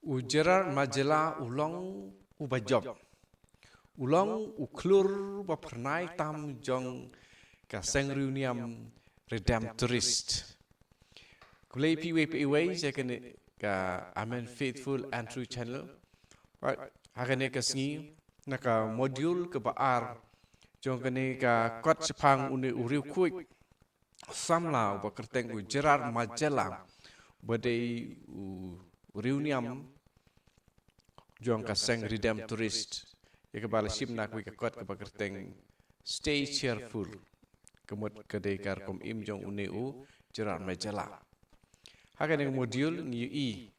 Ujarar majalah ulang ubajab. Ulang uklur bapernai tam jong kaseng reuniam redemptorist. Kulai PWPW saya kena ka Amen Faithful and True Channel. Hakane kasni naka modul ke baar jong kene ka kot sepang uni uriu kuik samlau bakerteng ujarar majalah badai reuniam jong kaseng redemptorist. Ya kebala sim nak wi kakot ke bakerteng stay cheerful. Kemud kedai karkom im jong uneu jerar majalah. Hakan yang modul ngi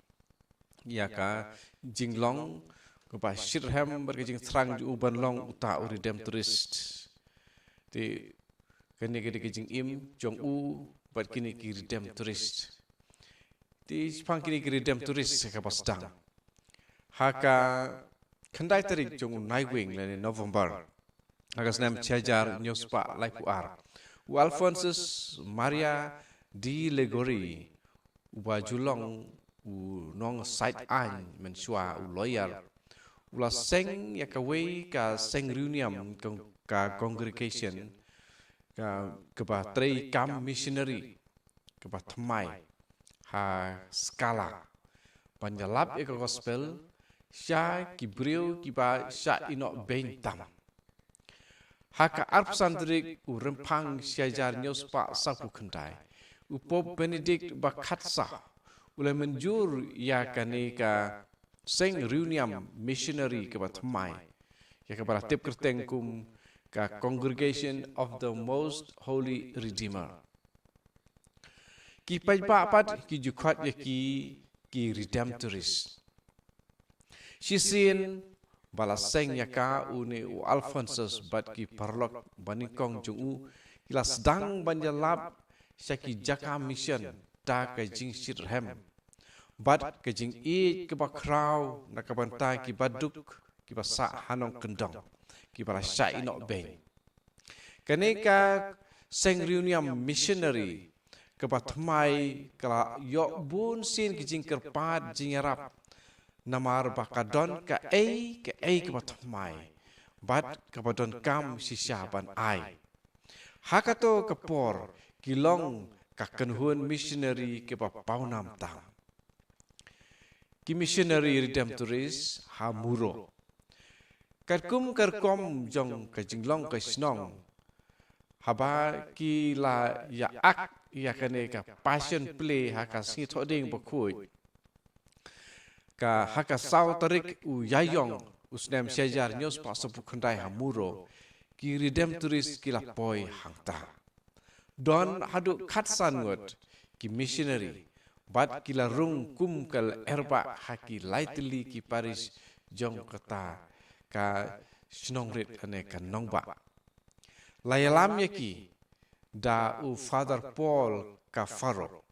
ya ka jinglong kepa shirham berkejing serang ju uban long uta redemptorist. Ti kene kejing im jong u bat kini ki redemptorist. Ti pang kini ki redemptorist ka pasdang. Haka kendai tarik jong naigwing lene November. Haka senam cajar nyospa laipuar. U Alphonsus Maria di Legori uba julong u nong side an mensua u lawyer ula seng ya kawe ka seng reuniam ka congregation ka ba trei kam missionary ka ba thamai ha skala panjalap e gospel sya kibriu kiba sya ino bentam haka arpsandrik u rempang syajar nyospa sapu kendai Upop Benedict Bakatsa ulai menjur ya kanika seng reuniam missionary ke batmai ya ke bara tip kerteng kum ka congregation of the most holy redeemer ki pajpapat ki jukat ya ki redemptorist sisin bala seng ya ka uni u Alphonsus bat ki parlok banikong jungu ila sedang banjalap Syaki jaka mission ta kajing shirhem bat kajing I ke bakrau na kabanta ki baduk ki basa hanong kendong ki bara syai nok beng kaneka seng reuniam missionary ke batmai kala yok bun sin kajing kerpat jingarap namar bakadon ka ke batmai bat ke badon kam sisyaban ai hakato kepor kilong kakenhuan missionary ke papaunam tang. Ki missionary redemptorist hamuro. Karkom jong kajinglong kasnong. Haba ki la ya ak ya kane ka passion play haka si thoding bakui. Ka haka saw tarik u yayong usnem syajar nyos pa sepukandai hamuro. Ki redemptorist kila poi hangta. Don haduk khatsan ngot ki missionary bat kila rung kum kal erba haki lightly ki paris jong kata ka snongrit ane ka nongba layalam yaki da u Father Paul ka faro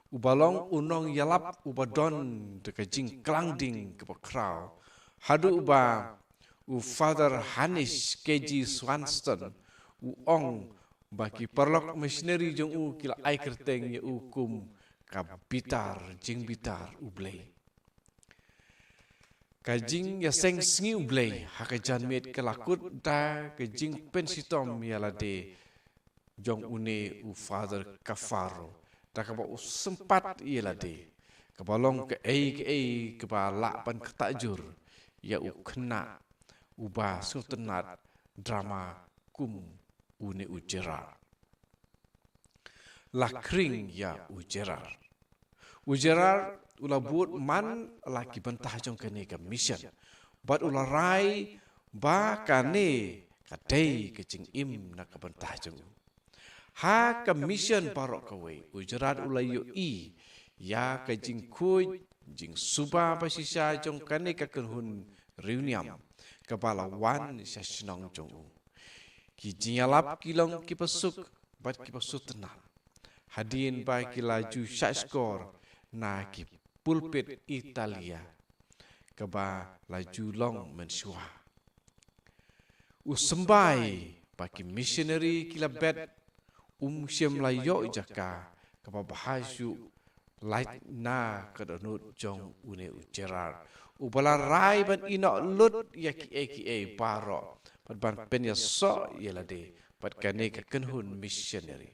u balong unong yalap u badon de ka jing klangding ke bakrau hadu ba u Father Hanish KG Swanston u ong baki perlok missionary jong u kila ai kerteng ya ukum ka bitar jing bitar ublei ka jing ya seng sngi ublei haka janmet kelakut da ka jing pensitom ya lade jong une u Father Kafaro da ka ba sempat ya lade ka balong ke ke ba lapan ketajur ya u kena uba sultanat drama kum une ujerar lakring ya ujerar ula buat man laki bentah jong kene ke mission bat ula rai ba kane kadai kecing im nak ke bentah jong ha ke mission parok kawe ujerar ula yo ya ke jing kuj jing suba pasisya jong kane ke kenhun reuniam kepala wan syasnong jong ki jinyalap kilong ki pasuk bat ki pasuk tenang hadin ba ki laju syakskor na ki pulpit Italia ke ba laju long mensua usembai ba ki missionary ki labet syem layo jaka ke ba bahasu light na kadonut jong une ujerar ubala rai ban ino lut yaki eki baro ban penya so yelade pat kane ka kenhun missionary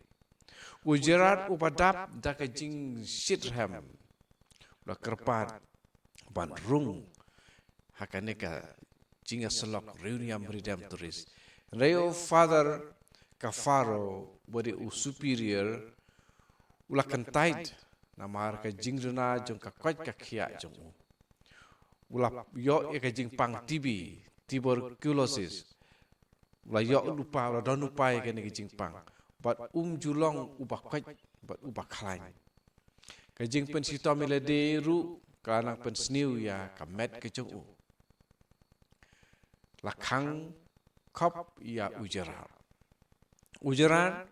ujerar ubadap daka jing shitham la kerpat ban rung hakane ka jinga selok reuniam redemptoris reo father kafaro body superior ula kantait namar ka jingruna jong ka kwat ka khia jong ula yo ka jing pang TB tuberculosis ula yo lupa ula don lupa ka ni jing pang but julong ubah kwat but ubah khlain ka jing pen sitomile de ru kanang pen sniu ya ka met ka jong la khang khop ya ujaran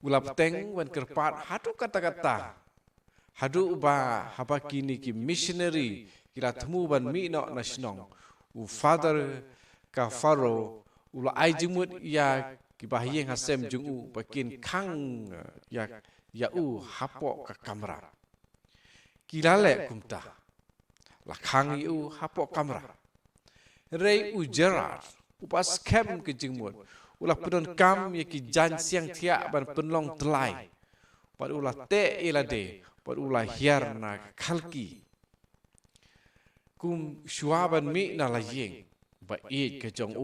ulap teng wan kerpat hadu kata-kata hadu uba haba kini ki missionary kira temu ban mi no nasionong u father ka faro ula aijimut ya ki bahyeng hasem jungu bakin khang ya hapo ka kamera kilale kumta la khang yu hapo kamera rei ujarar upas kem ke jingmut ulah pedon kam yaki jan siang tiak ban penlong telai pad ulah te ilade pad ulah hiar na khalki kum shuaban mi na layeng ba e ke jong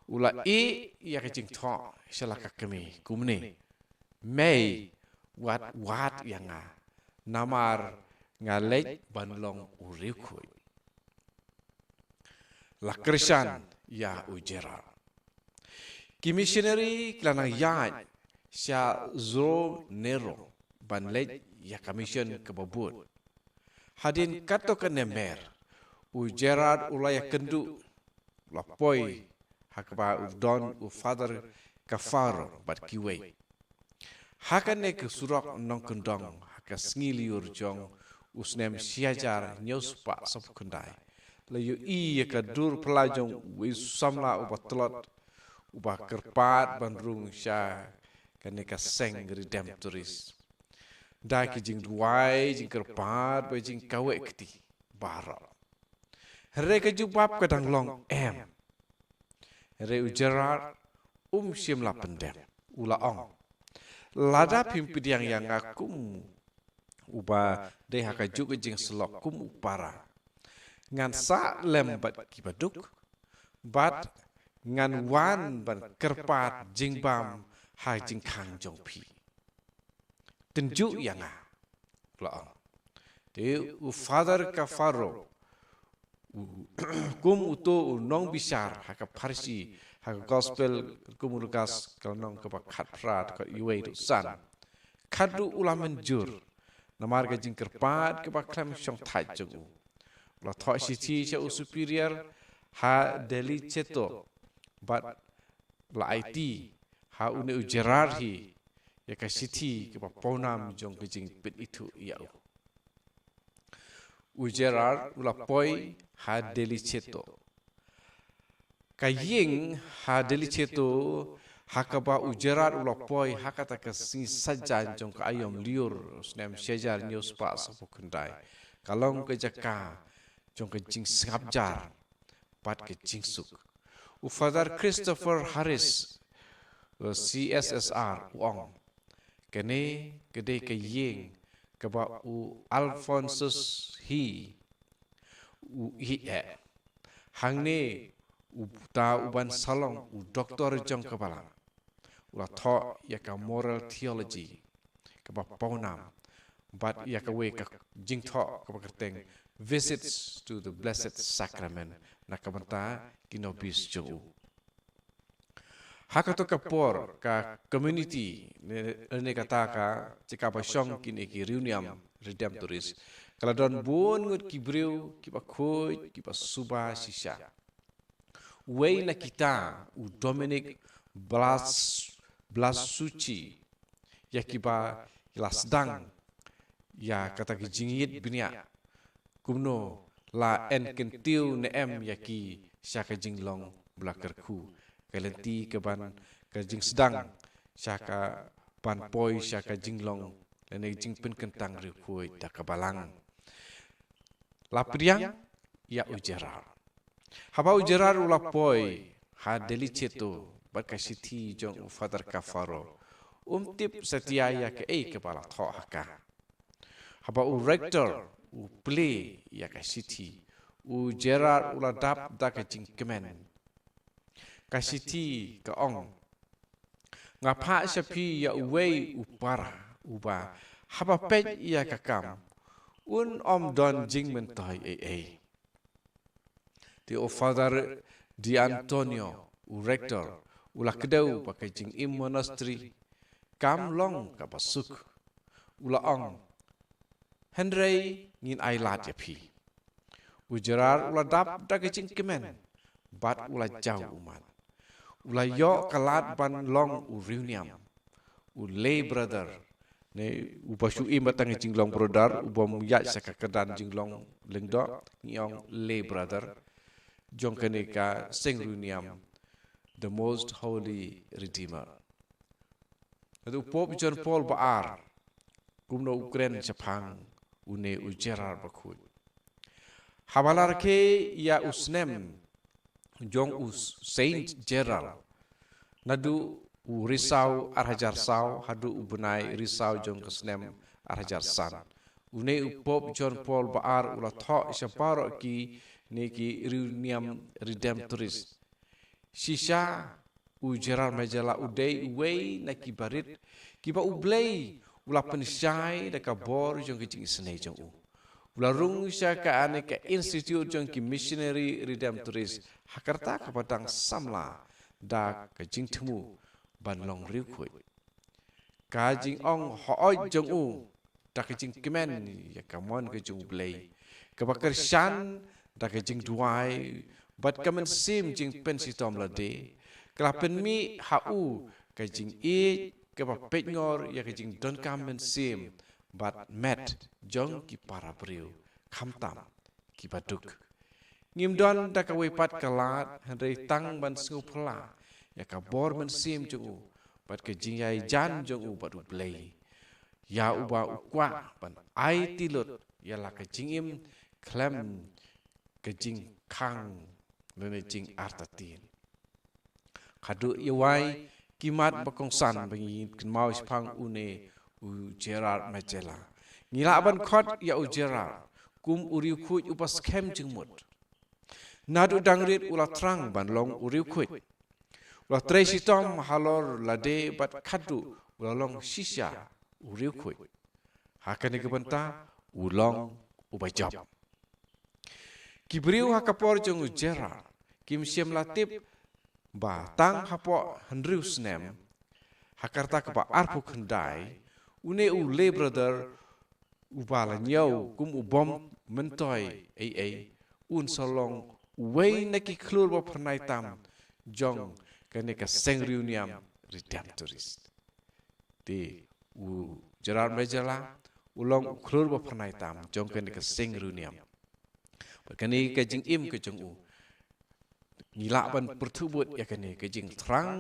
ulah ya ke jing tho salaka kemi kumne mei wat yanga namar ngalej banlong urikui la krishan ya ujera ki missionary klana ya sha zo nero banlej ya commission ke babut hadin kato ke nemer ujera ulaya kendu la poi hakba udon u father kafaro bat kiwe hakane ke surak nong kendong haka ngiliur jong usnem siajar nyospa sop kendai layu iya ka dur pelajong wisamla ubatlot ubah kerpat bandrung sya kaneka seng redemptoris da ki jing duai jing kerpat ba jing kawe keti bara re ka jubab kadang long re ujarar sim la pendem ula ong lada pimpidiang yang akum uba de haka juga jing selok kum upara ngan sa lembat kibaduk bat ngan wan ban kerpat jing bam hai jing khang jong pi tenju yang la de u father kafaro kum uto nong bisar haka parsi haka gospel kumurgas kalnong ka khatrat ka iwe du san khadu ulaman jur namar ga jing kerpat ka klam shong thai jong la tho si cha superior ha deli cheto but la IT ha une ujerar hi ya ka siti ke ponam jong ke jing pit itu ya ujerar ula poi ha deli cheto kaying ha deli cheto hakaba ujerar ula poi hakata ka si sajan jong ka ayom liur snem sejar news pas pokundai kalong ke jaka jong ke jing sngapjar pat ke jing suk u Father Christopher Harris CSSR uong kene gede ke ying kaba u Alphonsus hi hangne u ta uban salong u doktor jong kabala ula tho ya ka moral theology kaba ponam but ya ka we ka jing tho kaba kerteng visits to the blessed sacrament nakabanta kinobis jo hakato kapor ka community ne kata ka jika pasong kini ki reuniam redemptoris kala don bon ngut kibreu ki ba khoj ki ba suba sisa wei na kita u Dominic Blasucci ya ki ba lasdang ya kata ki jingit binia kumno la en kentiu ne ya ki syaka jinglong blakerku kalenti ke ban ke jing sedang syaka ban poi syaka jinglong dan jing pen kentang ripui da kabalang lapriang ya ujerar haba ujerar ulapoi ha deliceto bakasiti jong father kafaro tip setia ya ke kepala tho haka haba u rector u play ya kasiti u jerar uladap da ka jing kemen kasiti ka ong ngapa sapi ya uwei upara uba haba pej ya kakam don jing mentai di o father di Antonio u rector ula kedau pakai jing monastery kam long ka basuk ula ong Henry ngin ailat ya pi ujerar ula dap da ka jing kemen bat ula jau umat ula yo kalat ban long u reunion u lay brother ne u basu batang jing long brother u bom ya sakakedan jing long lengdo ngiong lay brother jong kenika sing reunion the most holy redeemer adu pop John Paul baar kumno Ukraine Japan une ujerar bakut habalar ke ya usnem jong us Saint Gerald nadu u risau arhajar sau hadu ubunai risau jong kesnem arhajar san une pop John Paul baar ula tho syaparo ki neki reunion redemptorist shisha ujerar majala udai uwei na kibarit kiba ublei ula pensyai da kabor jong kicing senai jong ula rung sya ka ane ka institute jong ki missionary redemptorist hakarta kapadang samla da kicing temu ban long riukui ka jing ong hooi jong da kicing kemen ya kamon ke jong ublei kabakar shan da kicing duai bat kamen sim jing pensitom lade kelapen mi hau kajing keba petngor ya kajing don kamen sim bat met jong ki para priu khamtam ki baduk ngim don da ka wepat kalat handai tang ban sngu pla ya ka bor men sim jong bat kajing yai jan jong badu play ya uba ukwa ban ai tilut ya la kajing im klem kajing kang memecing artatin kadu iwai kimat bakongsan bangi kenmau spang une u Gerard Majela ngila ban khot ya u Gerard kum uriu khuj upas khem jingmut nadu dangrit ula trang ban long uriu khuj ula tresi tom halor lade bat khadu ula long shisha uriu khuj hakane gebanta ulong ubajab kibriu hakapor jong u Gerard kim siam latip ba tang hapo Henry snem hakarta ka ba arpu khandai une u le brother u bala nyau kum u bom mentoi un solong wei neki klur ba pernai tam jong kaneka seng reunion redemptorist di u Gerard Majela ulong klur ba pernai tam jong kaneka seng reunion bakani ka jing im ke jong u ngila ban pertubut ya kene kejing terang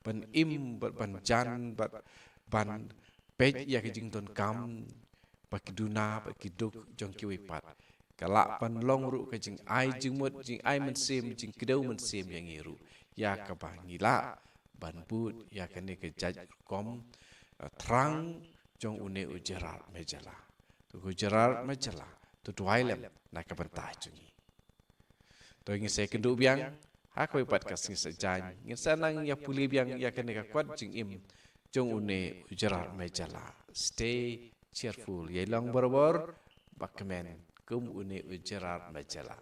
ban im ban jan ban pej ya kejing ton kam baki duna baki duk jong ki wipat kala ban long ru kejing ai jingmut jing ai men sim jing kedau men sim yang ngiru ya ka ba ngila ban but ya kene ke jaj kom terang jong une u Gerard Majela tu Gerard Majela tu duailem na ka bentai jungi to ingin saya kenduk biang aku ipat kasih sejan ingin sanang ya pulih biang ya kena kuat jing im jong une Gerard Majela stay cheerful ye long borobor bakmen kum une Gerard Majela